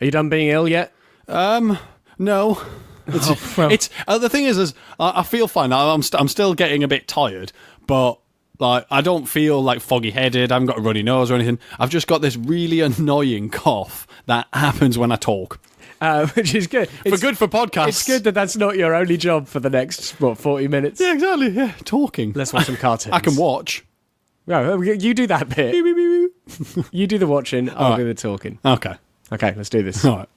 Are you done being ill yet? No. The thing is I feel fine. I'm still getting a bit tired, but like I don't feel like foggy-headed. I haven't got a runny nose or anything. I've just got this really annoying cough that happens when I talk. Which is good. It's good for podcasts. It's good that that's not your only job for the next, 40 minutes? Yeah, exactly. Yeah, talking. Let's watch some cartoons. I can watch. No, you do that bit. You do the watching, I'll do the talking. Okay, let's do this. all right.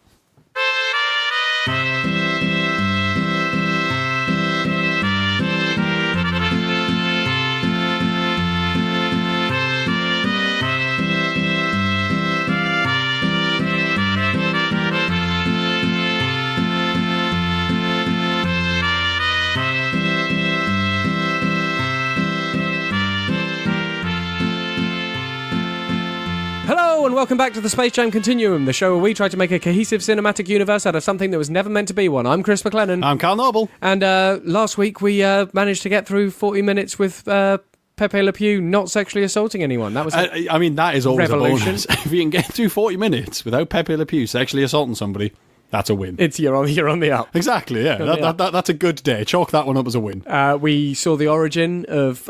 Hello and welcome back to the Space Jam Continuum, the show where we try to make a cohesive cinematic universe out of something that was never meant to be one. I'm Chris McLennan. I'm Carl Noble. And last week we managed to get through 40 minutes with Pepe Le Pew not sexually assaulting anyone. That was I mean, that is always revolution. A bonus. If you can get through 40 minutes without Pepe Le Pew sexually assaulting somebody, that's a win. You're on the up. Exactly, yeah. That's a good day. Chalk that one up as a win. We saw the origin of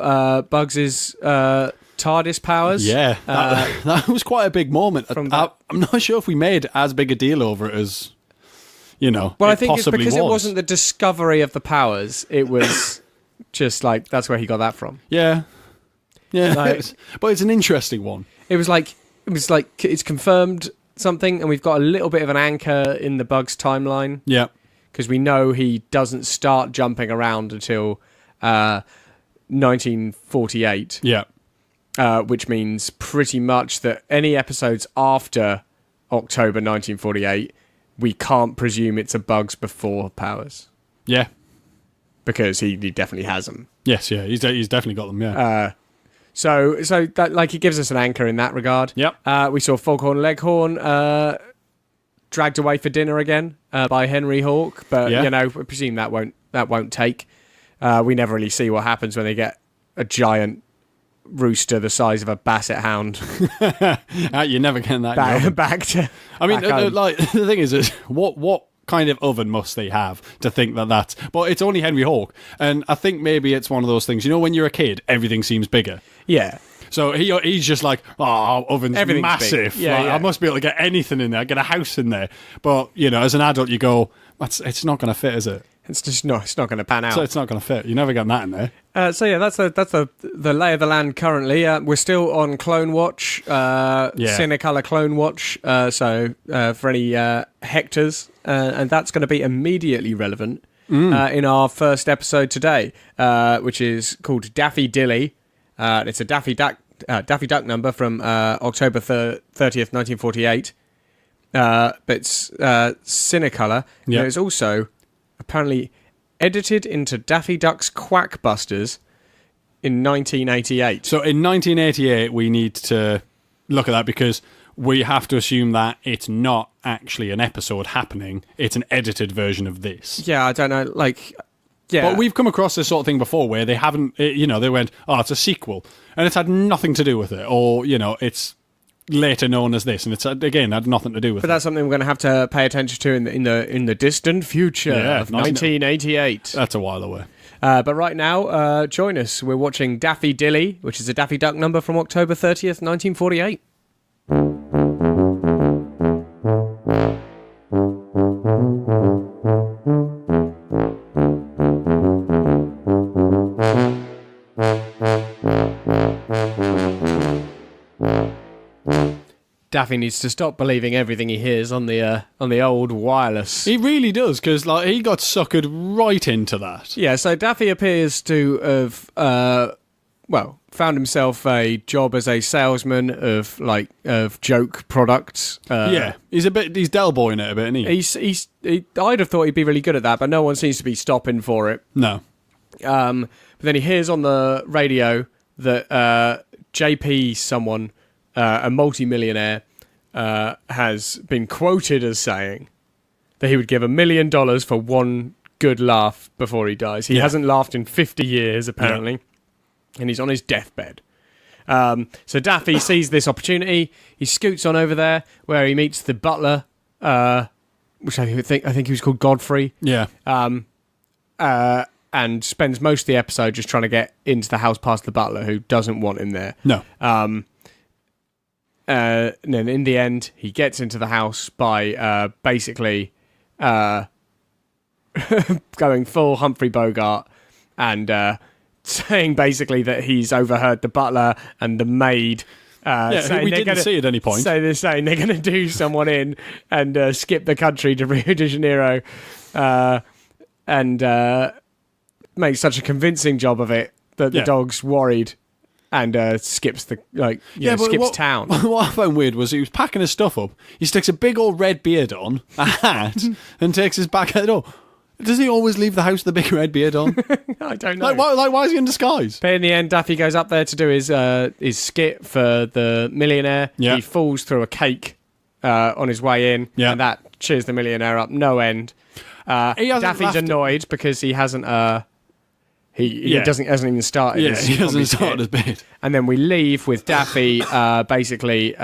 Bugs's TARDIS powers. Yeah, that was quite a big moment. I'm not sure if we made as big a deal over it as, Well, I think it's because it wasn't the discovery of the powers. It was just like, that's where he got that from. Yeah. But it's an interesting one. It was like it's confirmed something, and we've got a little bit of an anchor in the Bugs timeline. Yeah. Because we know he doesn't start jumping around until 1948. Yeah. Which means pretty much that any episodes after October 1948, we can't presume it's a Bugs before powers. Yeah. Because he definitely has them. Yes, yeah, he's definitely got them, yeah. So that, like, it gives us an anchor in that regard. Yep. We saw Foghorn Leghorn dragged away for dinner again by Henry Hawk, but, I presume that won't take. We never really see what happens when they get a giant rooster the size of a basset hound. You're never getting that back to. I mean, the thing is what kind of oven must they have to think that's? But it's only Henry Hawk, and I think maybe it's one of those things. When you're a kid, everything seems bigger. Yeah. So he's just like, oven's massive. I must be able to get anything in there, get a house in there. But as an adult, you go, it's not going to fit, is it? It's just not. It's not going to pan out. So it's not going to fit. You're never getting that in there. That's the lay of the land currently. We're still on Clone Watch, Cinecolor Clone Watch. So for any Hectors, and that's going to be immediately relevant in our first episode today, which is called Daffy Dilly. It's a Daffy Duck number from October 30th, 1948. But it's Cinecolor. Yeah. It's also apparently edited into Daffy Duck's Quackbusters in 1988. So in 1988, we need to look at that because we have to assume that it's not actually an episode happening. It's an edited version of this. Yeah, I don't know. But we've come across this sort of thing before where they haven't, they went, it's a sequel. And it's had nothing to do with it. Or, it's later known as this, and it's again had nothing to do with it. But that's something we're going to have to pay attention to in the distant future of 1988. That's a while away. But right now, join us. We're watching Daffy Dilly, which is a Daffy Duck number from October 30th, 1948. Daffy needs to stop believing everything he hears on the old wireless. He really does, because he got suckered right into that. Yeah, so Daffy appears to have found himself a job as a salesman of joke products. He's Del Boying it a bit, isn't he? I'd have thought he'd be really good at that, but no one seems to be stopping for it. No. But then he hears on the radio that JP someone, a multi-millionaire, has been quoted as saying that he would give $1 million for one good laugh before he dies. He hasn't laughed in 50 years, apparently, and he's on his deathbed. So Daffy sees this opportunity. He scoots on over there, where he meets the butler, which I think he was called Godfrey. Yeah. And spends most of the episode just trying to get into the house past the butler, who doesn't want him there. No. And then in the end, he gets into the house by basically going full Humphrey Bogart and saying basically that he's overheard the butler and the maid. We didn't see at any point. So they're saying they're going to do someone in and skip the country to Rio de Janeiro, and make such a convincing job of it that the dog's worried and skips town. What I found weird was he was packing his stuff up. He sticks a big old red beard on, a hat, and takes his back out the door. Does he always leave the house with the big red beard on? I don't know. Why is he in disguise? But in the end, Daffy goes up there to do his skit for the millionaire. Yeah. He falls through a cake on his way in, and that cheers the millionaire up no end. Daffy's annoyed because he hasn't hasn't even started. Yeah, he hasn't started his bit. And then we leave with Daffy basically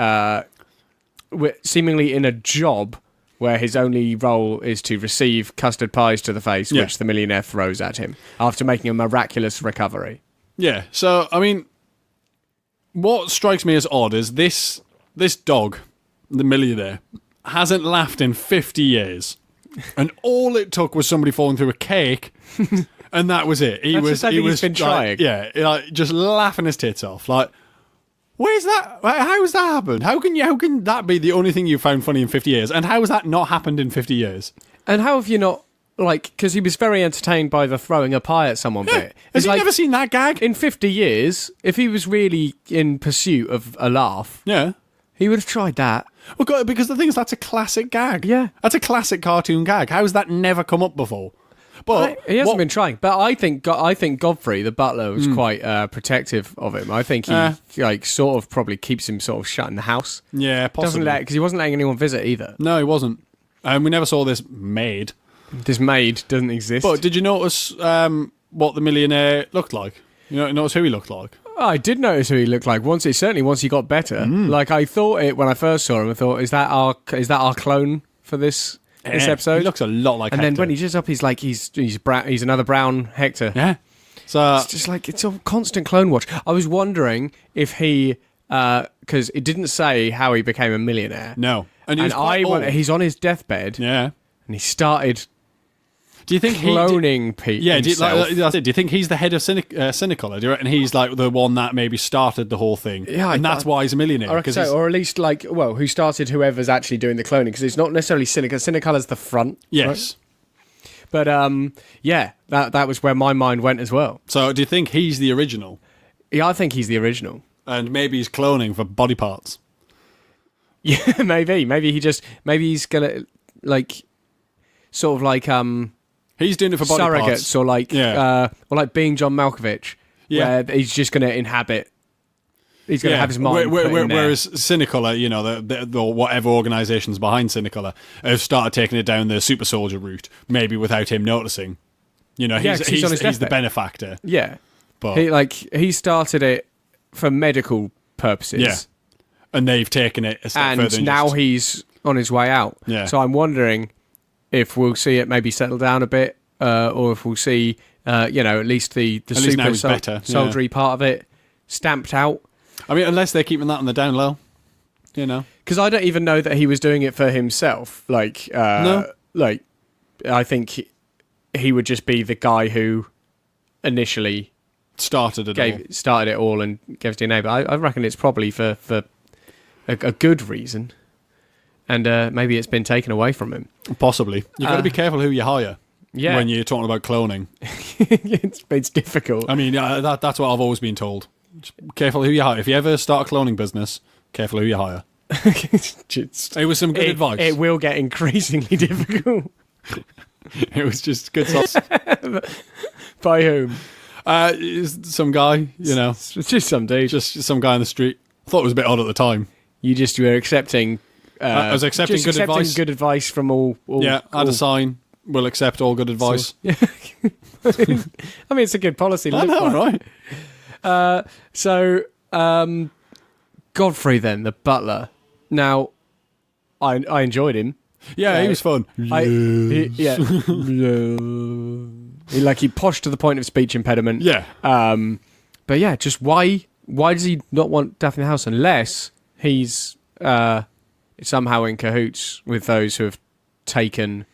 seemingly in a job where his only role is to receive custard pies to the face, which the millionaire throws at him after making a miraculous recovery. Yeah, so, I mean, what strikes me as odd is this dog, the millionaire, hasn't laughed in 50 years. And all it took was somebody falling through a cake, and that was it. He was been trying. Just laughing his tits off. Like, where's that? How has that happened? How can that be the only thing you found funny in 50 years? And how has that not happened in 50 years? And how have you not, because he was very entertained by the throwing a pie at someone bit. Has he never seen that gag? In 50 years, if he was really in pursuit of a laugh, he would have tried that. Well, because the thing is, that's a classic gag. Yeah. That's a classic cartoon gag. How has that never come up before? But he hasn't been trying. But I think Godfrey, the butler, was quite protective of him. I think he sort of probably keeps him sort of shut in the house. Yeah, possibly. Because he wasn't letting anyone visit either. No, he wasn't. And we never saw this maid. This maid doesn't exist. But did you notice what the millionaire looked like? You notice who he looked like? I did notice who he looked like once he got better. Like I thought it when I first saw him. I thought, is that our clone for this episode? He looks a lot like and Hector. then when he's just up, he's like he's another brown Hector. Yeah. So it's just like it's a constant clone watch. I was wondering if he because it didn't say how he became a millionaire. No. And he's on his deathbed. Yeah. And he started. Do you think cloning people? Yeah. Do you think he's the head of Cynicolor? Do you reckon he's like the one that maybe started the whole thing? Yeah, and that's why he's a millionaire. Or at least who started whoever's actually doing the cloning? Because it's not necessarily Cynicolor. Cynicolor's the front. Yes. Right? But that was where my mind went as well. So do you think he's the original? Yeah, I think he's the original. And maybe he's cloning for body parts. Yeah, maybe. Maybe he's gonna sort of he's doing it for body surrogates parts. Or like being John Malkovich. Yeah. Where he's just going to inhabit. He's going to have his mind. Whereas Cynicolor, the whatever organisations behind Cynicolor have started taking it down the super soldier route, maybe without him noticing. He's the benefactor. Yeah, but he started it for medical purposes. Yeah, and they've taken it a step further. And now he's on his way out. Yeah. So I'm wondering if we'll see it maybe settle down a bit, or if we'll see, at least the super soldiery part of it stamped out. I mean, unless they're keeping that on the down low, Because I don't even know that he was doing it for himself. No. I think he would just be the guy who initially started it all and gave us DNA. But I reckon it's probably for a good reason. And maybe it's been taken away from him. Possibly. You've got to be careful who you hire when you're talking about cloning. It's difficult. I mean, that's what I've always been told. Just careful who you hire. If you ever start a cloning business, careful who you hire. It was some good advice. It will get increasingly difficult. It was just good sauce. By whom? Some guy, Just some dude. Just some guy on the street. I thought it was a bit odd at the time. You were accepting... I was accepting good advice. Good advice from all. I had a sign. We'll accept all good advice. I mean, it's a good policy. I know, right? Godfrey then, the butler. Now, I enjoyed him. Yeah, he was fun. He poshed to the point of speech impediment. Yeah. But yeah, just why does he not want Daffy in the house unless he's somehow in cahoots with those who have taken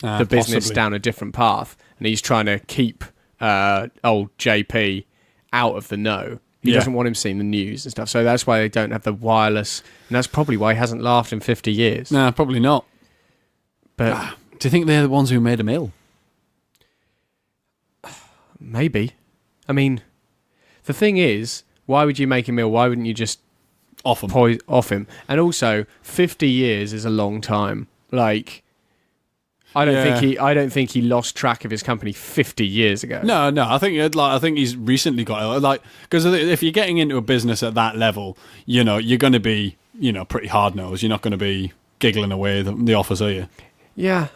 the business possibly down a different path, and he's trying to keep old JP out of the know. He doesn't want him seeing the news and stuff, so that's why they don't have the wireless, and that's probably why he hasn't laughed in 50 years. Nah, probably not. But do you think they're the ones who made him ill? Maybe. I mean, the thing is, why would you make him ill? Why wouldn't you just off him? And also, 50 years is a long time. Like, I don't think he lost track of his company 50 years ago. No. I think he's recently got because if you're getting into a business at that level, you're going to be pretty hard nosed. You're not going to be giggling away the office, are you? Yeah.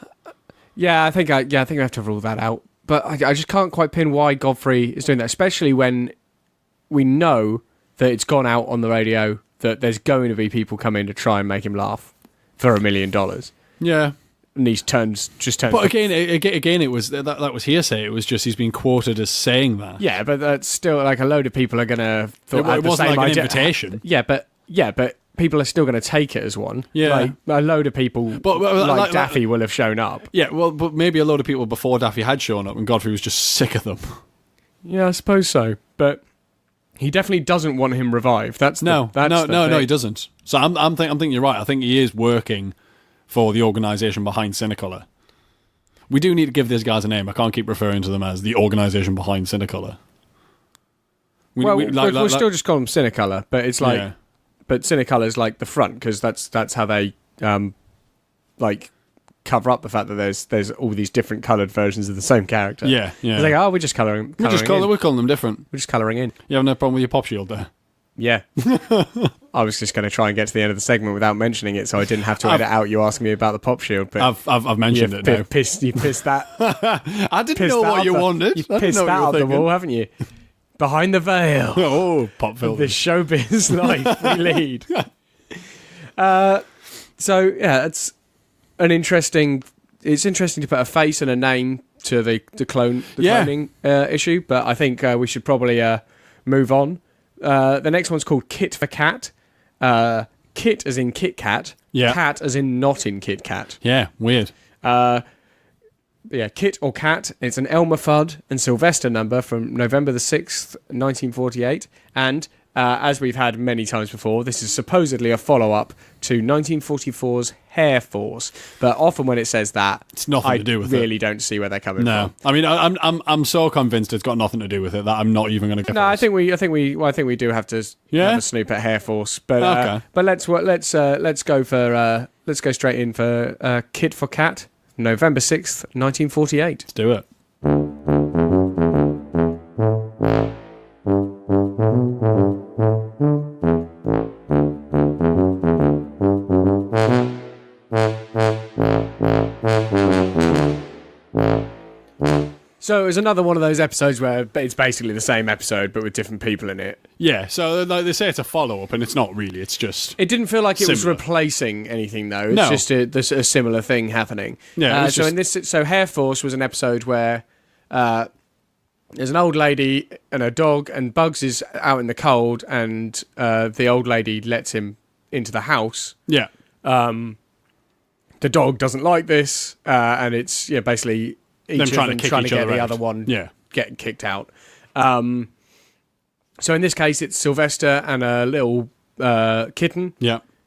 I think I have to rule that out. But I just can't quite pin why Godfrey is doing that, especially when we know that it's gone out on the radio that there's going to be people coming to try and make him laugh for $1 million. Yeah. And he turns. But again, it was that was hearsay. It was just he's been quoted as saying that. Yeah, but that's still like a load of people are going to. It wasn't like an invitation. Yeah, but people are still going to take it as one. Yeah, like a load of people, like Daffy will have shown up. Yeah, well, but maybe a load of people before Daffy had shown up, and Godfrey was just sick of them. Yeah, I suppose so. But he definitely doesn't want him revived. No, he doesn't. So I'm thinking you're right. I think he is working for the organisation behind Cinecolor. We do need to give these guys a name. I can't keep referring to them as the organisation behind Cinecolor. We'll still just call them Cinecolor, but it's like, but Cinecolor is like the front because that's how they cover up the fact that there's all these different coloured versions of the same character. Yeah. It's like, we're just colouring. We're calling them different. We're just colouring in. You have no problem with your pop shield there? Yeah. I was just going to try and get to the end of the segment without mentioning it, so I didn't have to edit out you asking me about the pop shield. But I've mentioned it now. You pissed that. I didn't know what you wanted. You pissed that out of the wall, haven't you? Behind the veil. Oh, pop filter. The showbiz life we lead. So yeah, it's an interesting. It's interesting to put a face and a name to the cloning issue, but I think we should probably move on. The next one's called Kit for Cat. Kit as in Kit Kat. Yeah. Cat as in not in Kit Kat. Yeah, weird. Kit or Cat. It's an Elmer Fudd and Sylvester number from November the 6th, 1948. And as we've had many times before, this is supposedly a follow-up to 1944's Hair Force. But often when it says that, it's nothing to do with it. I really don't see where they're coming from. I mean, I'm so convinced it's got nothing to do with it that I'm not even going to go. No, I think we do have to have a snoop at Hair Force. But okay. But let's go straight in for Kit for Cat, November 6th, 1948. Let's do it. So it was another one of those episodes where it's basically the same episode but with different people in it. Yeah, so like they say it's a follow-up and it's not really, it's just it didn't feel like it was replacing anything though. It's just a similar thing happening. Yeah, so Hair Force was an episode where there's an old lady and a dog and Bugs is out in the cold and the old lady lets him into the house. Yeah. The dog doesn't like this and it's basically each trying of them to trying to get out. the other one getting kicked out. So in this case, it's Sylvester and a little kitten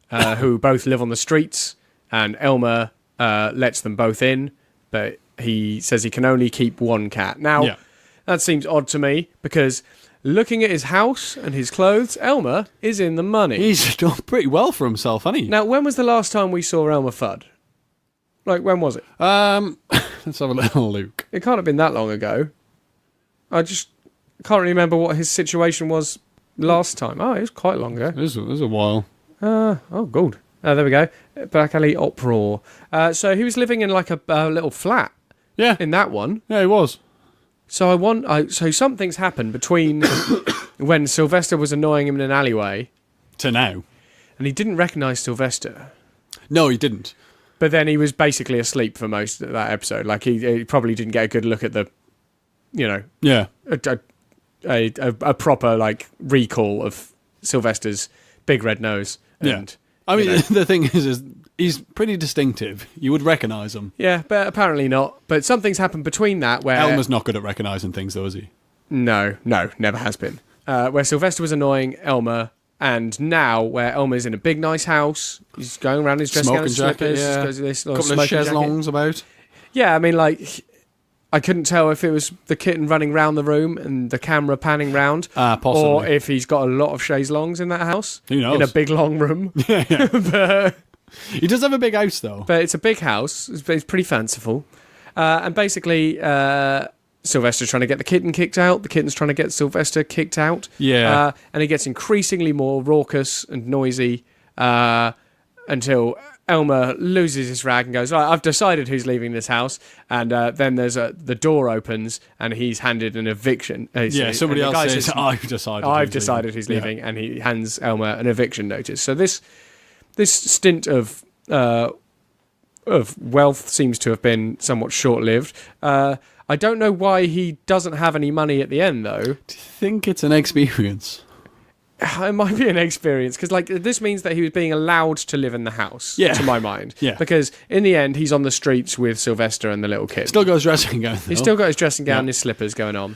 who both live on the streets, and Elmer lets them both in, but he says he can only keep one cat. Now, that seems odd to me, because looking at his house and his clothes, Elmer is in the money. He's done pretty well for himself, hasn't he? Now, when was the last time we saw Elmer Fudd? Like, when was it? Let's have a little look. It can't have been that long ago. I just can't remember what his situation was last time. Oh, it was quite long ago. It was a while. Oh, good. There we go. Back Alley Uproar. So he was living in like a little flat. Yeah. In that one. Yeah, he was. So so something's happened between when Sylvester was annoying him in an alleyway to now. And he didn't recognise Sylvester. No, he didn't. But then he was basically asleep for most of that episode. Like he probably didn't get a good look at the, a proper like recall of Sylvester's big red nose. And, I mean, the thing is he's pretty distinctive. You would recognise him. Yeah, but apparently not. But something's happened between that where... Elmer's not good at recognising things, though, is he? No, never has been. Where Sylvester was annoying Elmer, and now where Elmer's in a big, nice house, he's going around his dressing gown and slippers. A couple of chaise longues about. Yeah, I mean, like... I couldn't tell if it was the kitten running round the room and the camera panning round, possibly. or if he's got a lot of chaise longues in that house. Who knows? In a big, long room. Yeah. But, he does have a big house, though. But it's a big house. It's pretty fanciful. And basically, Sylvester's trying to get the kitten kicked out. The kitten's trying to get Sylvester kicked out. Yeah. And it gets increasingly more raucous and noisy until... Elmer loses his rag and goes, right, I've decided who's leaving this house. And then there's the door opens and he's handed an eviction. Somebody else says, I've decided who's leaving. And he hands Elmer an eviction notice. So this stint of wealth seems to have been somewhat short-lived. I don't know why he doesn't have any money at the end, though. Do you think it's an experience? It might be an experience, because like this means that he was being allowed to live in the house, to my mind. Yeah. Because in the end, he's on the streets with Sylvester and the little kid. Still got his dressing gown, though. He's still got his dressing gown and his slippers going on.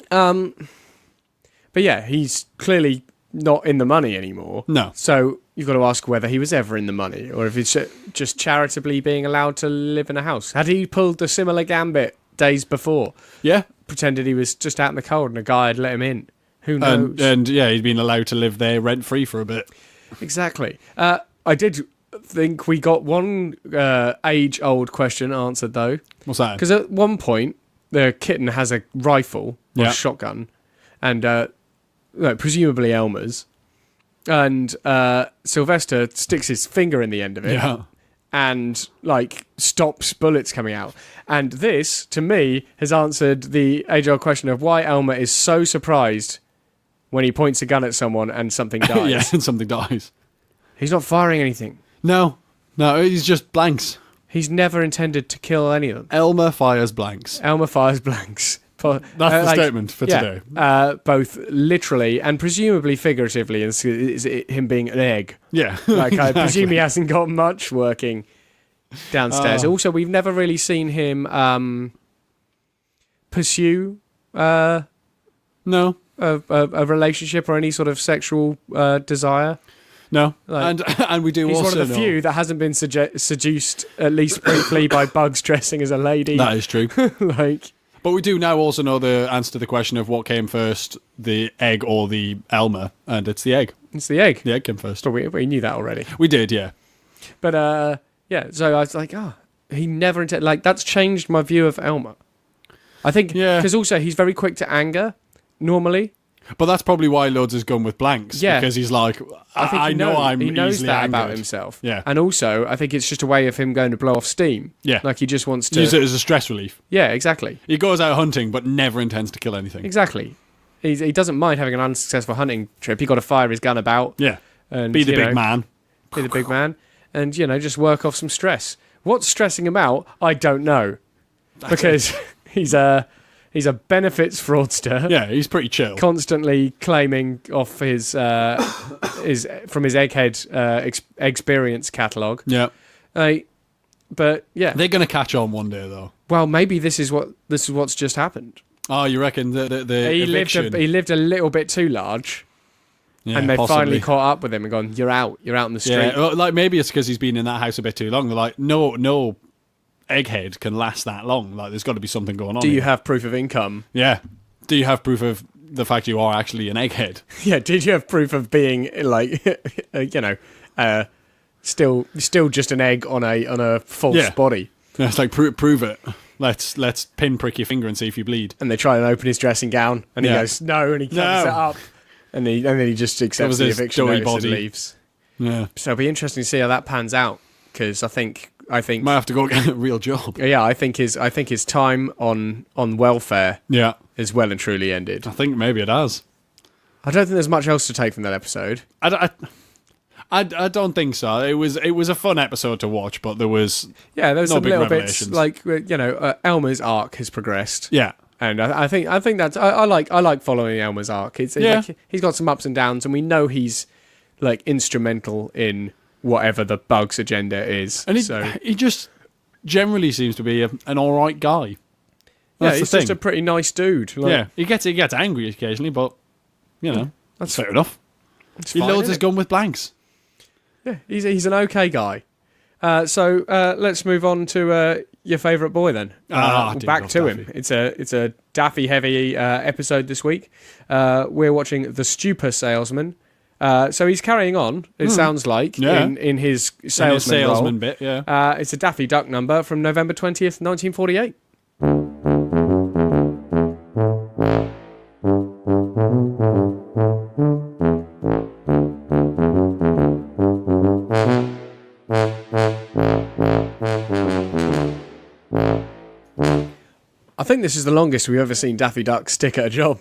But yeah, he's clearly not in the money anymore. No. So you've got to ask whether he was ever in the money, or if he's just charitably being allowed to live in a house. Had he pulled a similar gambit days before? Yeah. Pretended he was just out in the cold and a guy had let him in. Who knows? And he'd been allowed to live there rent-free for a bit. Exactly. I did think we got one age-old question answered, though. What's that? Because at one point, the kitten has a rifle or a shotgun, and presumably Elmer's, and Sylvester sticks his finger in the end of it. Yeah. And like stops bullets coming out. And this, to me, has answered the age-old question of why Elmer is so surprised when he points a gun at someone and something dies. Yeah, and something dies. He's not firing anything. No, he's just blanks. He's never intended to kill any of them. Elmer fires blanks. That's the statement for today. Both literally and presumably figuratively, is him being an egg. Yeah. Like, exactly. I presume he hasn't got much working downstairs. Also, we've never really seen him pursue no a relationship or any sort of sexual desire. No, like, and we do he's also one of the few that hasn't been seduced at least briefly by Bugs dressing as a lady. That is true. Like, but we do now also know the answer to the question of what came first, the egg or the Elmer, and it's the egg. It's the egg. The egg came first. So we knew that already. We did, yeah. But so I was like, he never intended. Like, that's changed my view of Elmer. I think because also he's very quick to anger normally. But that's probably why Loads has gone with blanks. Yeah. Because he's like, I know I'm easily knows that angered about himself. Yeah. And also, I think it's just a way of him going to blow off steam. Yeah. Like he just wants to... use it as a stress relief. Yeah, exactly. He goes out hunting, but never intends to kill anything. Exactly. He doesn't mind having an unsuccessful hunting trip. He got to fire his gun about. Yeah. And, be the big man. Be the big man. And, just work off some stress. What's stressing him out? I don't know. Because he's a benefits fraudster. Yeah, he's pretty chill. Constantly claiming off his from his Egghead experience catalogue. Yeah. But yeah, they're going to catch on one day, though. Well, maybe this is what's just happened. Oh, you reckon the eviction? He lived a little bit too large. Yeah, and they finally caught up with him and gone, you're out in the street. Yeah, well, like maybe it's because he's been in that house a bit too long. They're like, no egghead can last that long. Like, there's got to be something going on. Do you have proof of income? Yeah. Do you have proof of the fact you are actually an egghead? Yeah. Did you have proof of being like, still just an egg on a false body? Yeah, it's like prove it. Let's pinprick your finger and see if you bleed. And they try and open his dressing gown, and he goes no, and he covers it up, and then he just accepts the eviction notice and leaves. Yeah. So it'll be interesting to see how that pans out, because I think might have to go get a real job. Yeah, I think his time on welfare is well and truly ended. I think maybe it has. I don't think there's much else to take from that episode. I I don't think so. It was a fun episode to watch, but there was there's no some big little revelations. bits like Elmer's arc has progressed. Yeah. And I think that's I like following Elmer's arc. Like, he's got some ups and downs, and we know he's like instrumental in whatever the Bugs agenda is. And he just generally seems to be an all right guy. That's he's just a pretty nice dude. Like, he gets angry occasionally, but that's fair enough. He fine, loads his gun with blanks. Yeah, he's an okay guy. So let's move on to your favourite boy then. Back to Daffy. him. It's a Daffy heavy episode this week. We're watching The Stupor Salesman. So he's carrying on. It sounds like in his salesman role. Bit. Yeah. It's a Daffy Duck number from November 20th, 1948. I think this is the longest we've ever seen Daffy Duck stick at a job.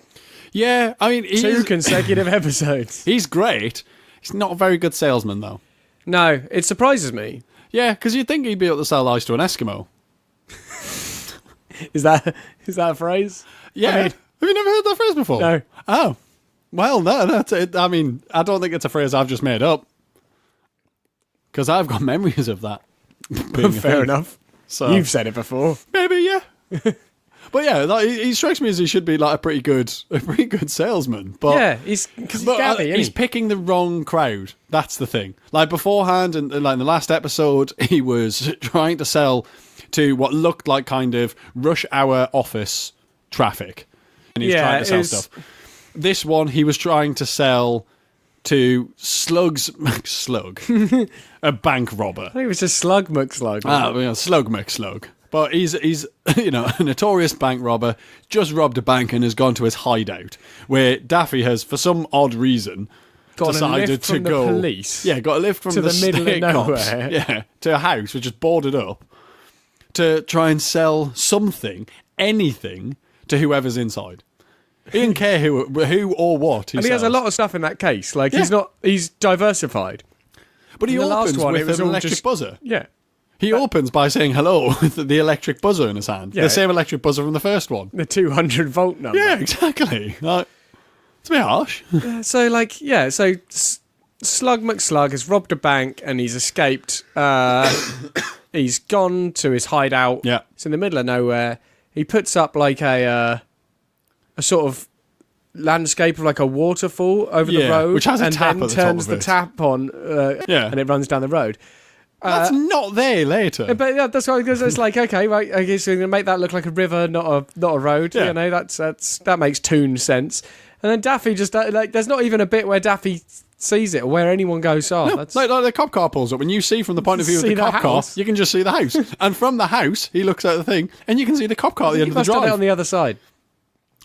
Yeah, I mean... 2 consecutive episodes. He's great. He's not a very good salesman, though. No, it surprises me. Yeah, because you'd think he'd be able to sell ice to an Eskimo. Is that a phrase? Yeah. I mean, have you never heard that phrase before? No. Oh. Well, no, that's it. I mean, I don't think it's a phrase I've just made up. Because I've got memories of that. Fair enough. So You've said it before. Maybe, yeah. But yeah, like, he strikes me as he should be like a pretty good salesman. But yeah, he's Gabby, he's picking the wrong crowd. That's the thing. Like beforehand, and like in the last episode, he was trying to sell to what looked like kind of rush hour office traffic, and he's trying to sell stuff. This one, he was trying to sell to Slug, a bank robber. I think it was just Slug McSlug. Slug McSlug. But he's a notorious bank robber, just robbed a bank and has gone to his hideout, where Daffy has, for some odd reason, decided to go. The police. Yeah, got a lift from to the middle of nowhere. Cops, yeah, to a house which is boarded up to try and sell something, anything, to whoever's inside. He didn't care who or what. He has a lot of stuff in that case. Like he's diversified. But he opens with an electric buzzer. Yeah. He opens by saying hello with the electric buzzer in his hand. Yeah. The same electric buzzer from the first one. The 200-volt number. Yeah, exactly. Like, it's a bit harsh. So Slug McSlug has robbed a bank and he's escaped. He's gone to his hideout. Yeah. It's in the middle of nowhere. He puts up like a sort of landscape of like a waterfall over the road. Which has a tap and at the turns top of the tap on and it runs down the road. That's not there later. But yeah, that's why it's like, okay, right, I guess we're going to make that look like a river, not a road. Yeah. You know, that makes toon sense. And then Daffy just, there's not even a bit where Daffy sees it or where anyone goes, that's... Like the cop car pulls up and you see from the point of view of the cop car, you can just see the house. And from the house, he looks at the thing and you can see the cop car at the end of the drive. He must have it on the other side.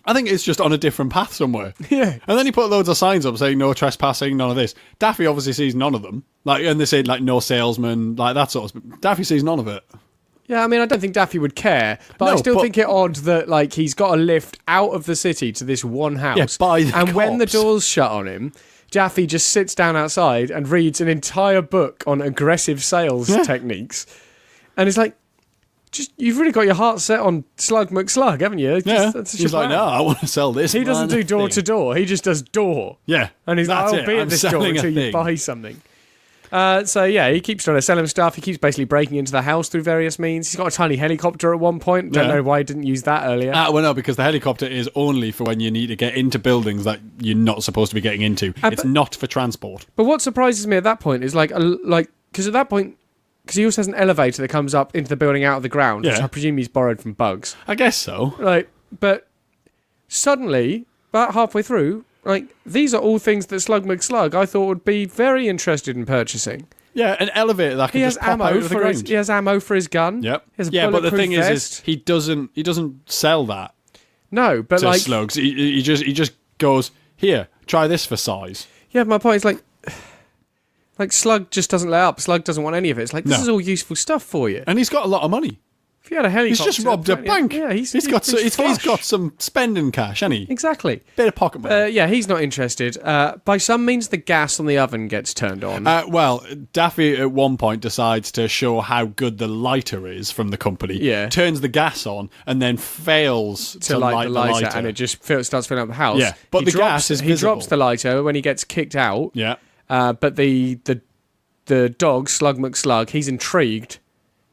I think it's just on a different path somewhere. Yeah. And then he put loads of signs up saying no trespassing, none of this. Daffy obviously sees none of them. And they say no salesman, like that sort of stuff. Daffy sees none of it. Yeah, I mean, I don't think Daffy would care, but I still think it odd that he's got a lift out of the city to this one house. Yeah, by the and cops. When the door's shut on him, Daffy just sits down outside and reads an entire book on aggressive sales techniques. And it's like, you've really got your heart set on Slug McSlug, haven't you? He's like, no, I want to sell this. He doesn't do door to door. He just does door. Yeah. And he's like, I'll be at this door until you buy something. He keeps trying to sell him stuff. He keeps basically breaking into the house through various means. He's got a tiny helicopter at one point. Don't know why he didn't use that earlier. Well, no, because the helicopter is only for when you need to get into buildings that you're not supposed to be getting into. It's not for transport. But what surprises me at that point is because at that point, because he also has an elevator that comes up into the building out of the ground, which I presume he's borrowed from Bugs. I guess so. But suddenly, about halfway through, these are all things that Slug McSlug I thought would be very interested in purchasing. Yeah, an elevator that can just pop out of the ground. He has ammo for his gun. Yep. He has a but the thing vest. is he doesn't sell that. No, but to slugs. He just goes, here, try this for size. Yeah, my point is Slug just doesn't let up. Slug doesn't want any of it. It's this is all useful stuff for you. And he's got a lot of money. If he had a helicopter... He's just robbed a bank. Yeah, he's got some spending cash, hasn't he? Exactly. Bit of pocket money. Yeah, he's not interested. By some means, the gas on the oven gets turned on. Well, Daffy at one point decides to show how good the lighter is from the company. Yeah. Turns the gas on and then fails to light the lighter. And it just starts filling up the house. Yeah, but gas is visible. He drops the lighter when he gets kicked out. Yeah. But the dog, Slug McSlug, he's intrigued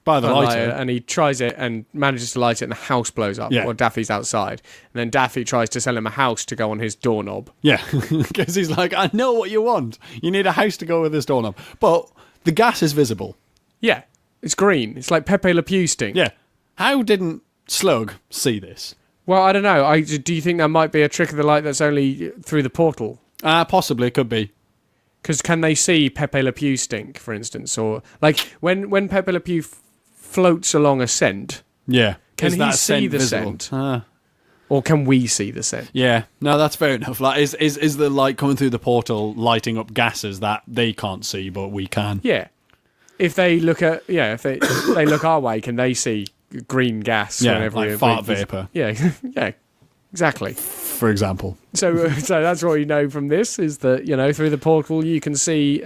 by the lighter, and he tries it and manages to light it, and the house blows up. Yeah. While Daffy's outside, and then Daffy tries to sell him a house to go on his doorknob. Yeah, because he's like, I know what you want. You need a house to go with this doorknob, but the gas is visible. Yeah, it's green. It's like Pepe Le Pew stink. Yeah, how didn't Slug see this? Well, I don't know. Do you think that might be a trick of the light that's only through the portal? Possibly, it could be. Because can they see Pepe Le Pew stink, for instance, or like when Pepe Le Pew floats along a scent? Yeah, can he see the scent, or can we see the scent? Yeah, no, that's fair enough. Like, is the light coming through the portal lighting up gases that they can't see, but we can? Yeah, if they look if they look our way, can they see green gas? Yeah, whenever like fart vapor. Yeah, yeah. Exactly. For example. So that's what you know from this, is that, through the portal you can see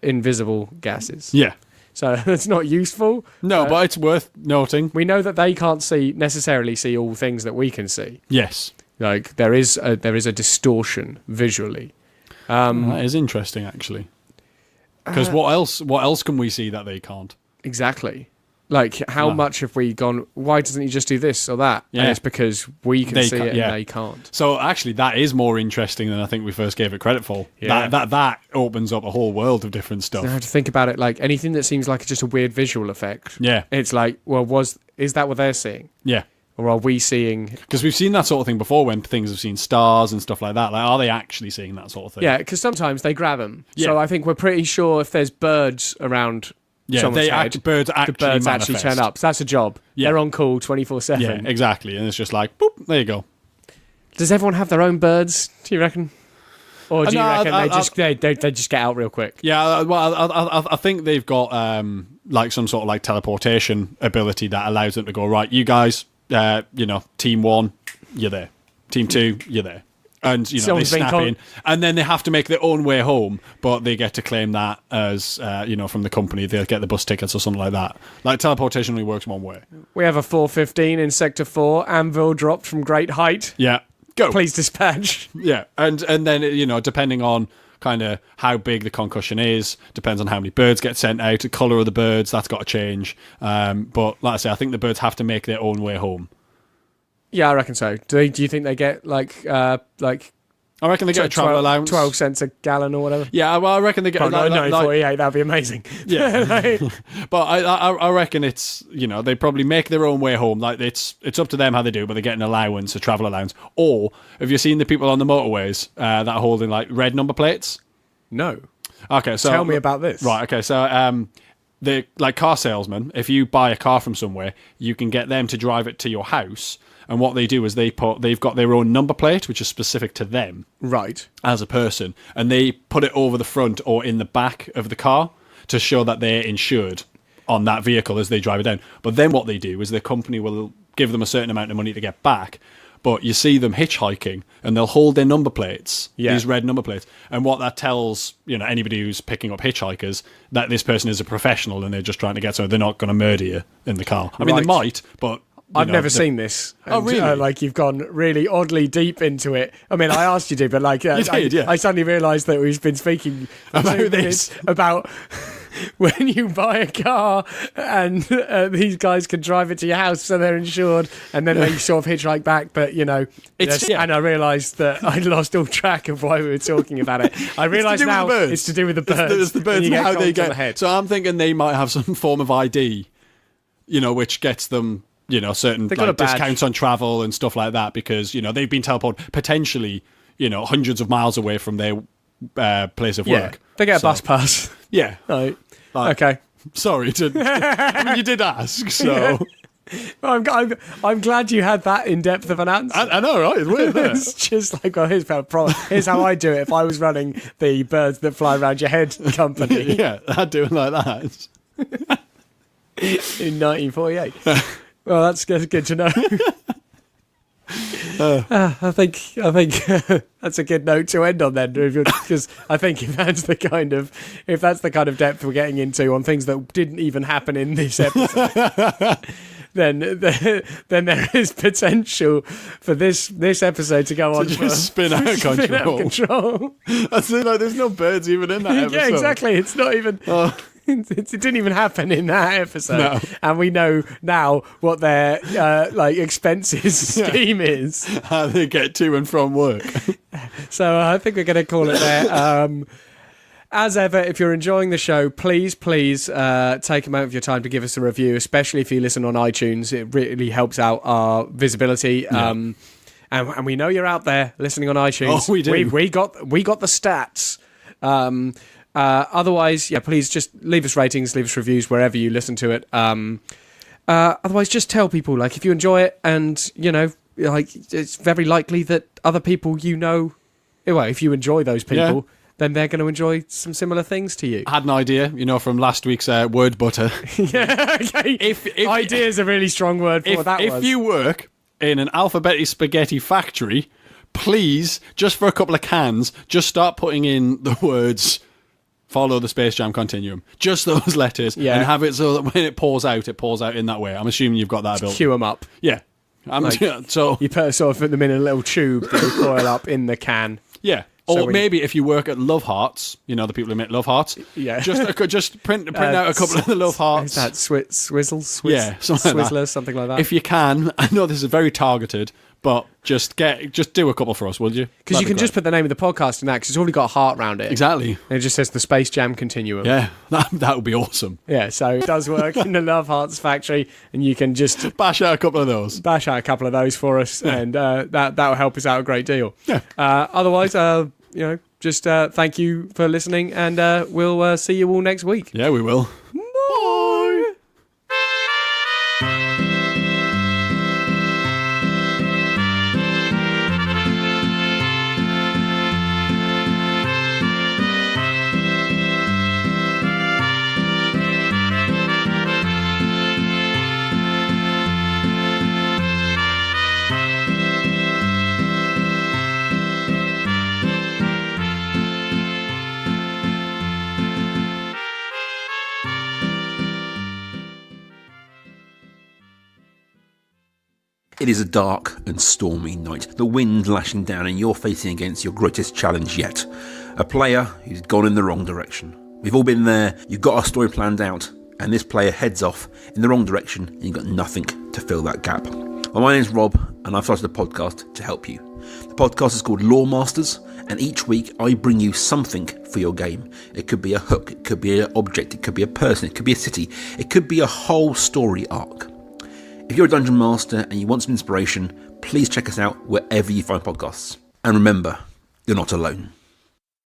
invisible gases. Yeah. So that's not useful. No, but it's worth noting. We know that they can't necessarily see all things that we can see. Yes. Like there is a distortion visually. That is interesting, actually. Because what else can we see that they can't? Exactly. Like, how much have we gone, why doesn't he just do this or that? Yeah. And it's because we can see it and they can't. So, actually, that is more interesting than I think we first gave it credit for. Yeah. That opens up a whole world of different stuff. You have to think about it, like, anything that seems like just a weird visual effect. Yeah. It's like, well, is that what they're seeing? Yeah. Or are we seeing... Because we've seen that sort of thing before when things have seen stars and stuff like that. Like, are they actually seeing that sort of thing? Yeah, because sometimes they grab them. Yeah. So I think we're pretty sure if there's birds around... Yeah, birds actually turn up. So that's a job. Yeah. They're on call 24/7. Yeah, exactly. And it's just like, boop, there you go. Does everyone have their own birds, do you reckon? Or do you reckon they just get out real quick? Yeah, well, I think they've got like some sort of like teleportation ability that allows them to go, right, you guys, team 1, you're there. Team 2, you're there. And, they snap in. And then they have to make their own way home, but they get to claim that as, from the company. They'll get the bus tickets or something like that. Like, teleportation only works one way. We have a 415 in Sector 4. Anvil dropped from great height. Yeah. Go. Please dispatch. Yeah. And then, depending on kind of how big the concussion is, depends on how many birds get sent out, the colour of the birds, that's got to change. But, like I say, I think the birds have to make their own way home. Yeah, I reckon so. Do you think they get I reckon they get a travel allowance, 12 cents a gallon or whatever. Yeah, well, I reckon they get. Probably 9.48. That'd be amazing. Yeah, but I reckon it's they probably make their own way home. Like it's up to them how they do, but they get an allowance, a travel allowance. Or have you seen the people on the motorways that are holding like red number plates? No. Okay, so tell me about this. Right. Okay, so the like car salesmen, if you buy a car from somewhere, you can get them to drive it to your house. And what they do is they've got their own number plate, which is specific to them. Right. As a person. And they put it over the front or in the back of the car to show that they're insured on that vehicle as they drive it down. But then what they do is the company will give them a certain amount of money to get back. But you see them hitchhiking and they'll hold their number plates, these red number plates. And what that tells, anybody who's picking up hitchhikers, that this person is a professional and they're just trying to get somewhere. They're not going to murder you in the car. I mean, they might, but... I've never seen this. And, really? You've gone really oddly deep into it. I mean, I asked you to, but I suddenly realised that we've been speaking about this. About when you buy a car and these guys can drive it to your house so they're insured, and then they sort of hitchhike back, but, And I realised that I'd lost all track of why we were talking about it. I realise now it's to do with the birds. It's the birds and how they get... So I'm thinking they might have some form of ID, which gets them... certain discounts on travel and stuff like that because, they've been teleported potentially, hundreds of miles away from their place of work. They get a bus pass. Yeah. Right. Okay. Sorry I mean, you did ask, so... I'm glad you had that in-depth of an answer. I know, right? It's weird, isn't it? It's just like, well, here's how I do it if I was running the birds that fly around your head company. Yeah, I'd do it like that. In 1948. Well, that's good to know. I think that's a good note to end on then, because I think if that's the kind of depth we're getting into on things that didn't even happen in this episode, then there is potential for this episode to go on to just spin out of control. That's it, like, there's no birds even in that episode. Yeah, exactly. It's not even. It didn't even happen in that episode, no. And we know now what their expenses scheme is. How they get to and from work. So I think we're going to call it there. As ever, if you're enjoying the show, please take a moment of your time to give us a review, especially if you listen on iTunes. It really helps out our visibility. Yeah. And we know you're out there listening on iTunes. Oh, we do. We got the stats. Otherwise, please just leave us ratings, leave us reviews wherever you listen to it. Otherwise, just tell people, like, if you enjoy it, and, it's very likely that other people if you enjoy those people, then they're going to enjoy some similar things to you. I had an idea, from last week's word butter. Yeah, okay. If idea is a really strong word for what that was. If you work in an alphabetic spaghetti factory, please, just for a couple of cans, just start putting in the words... Follow the Space Jam Continuum. Just those letters. Yeah. And have it so that when it pours out in that way. I'm assuming you've got that ability. Queue them up. Yeah. So you put them in a little tube that you coil up in the can. Yeah. Or maybe if you work at Love Hearts, the people who make Love Hearts. Yeah. Just print out a couple of the Love Hearts. Is that Swizzle? Yeah. Something like that. If you can, I know this is very targeted, but just do a couple for us, will you? Because you can just put the name of the podcast in that, because it's already got a heart round it. Exactly. And it just says the Space Jam Continuum. Yeah, that would be awesome. Yeah, so it does work in the Love Hearts factory, and you can just... Bash out a couple of those for us, and that'll help us out a great deal. Yeah. Otherwise, just thank you for listening, and we'll see you all next week. Yeah, we will. Bye! It is a dark and stormy night, the wind lashing down, and you're facing against your greatest challenge yet. A player who's gone in the wrong direction. We've all been there, you've got our story planned out, and this player heads off in the wrong direction, and you've got nothing to fill that gap. Well, my name's Rob, and I've started a podcast to help you. The podcast is called Lore Masters, and each week I bring you something for your game. It could be a hook, it could be an object, it could be a person, it could be a city, it could be a whole story arc. If you're a dungeon master and you want some inspiration, please check us out wherever you find podcasts. And remember, you're not alone.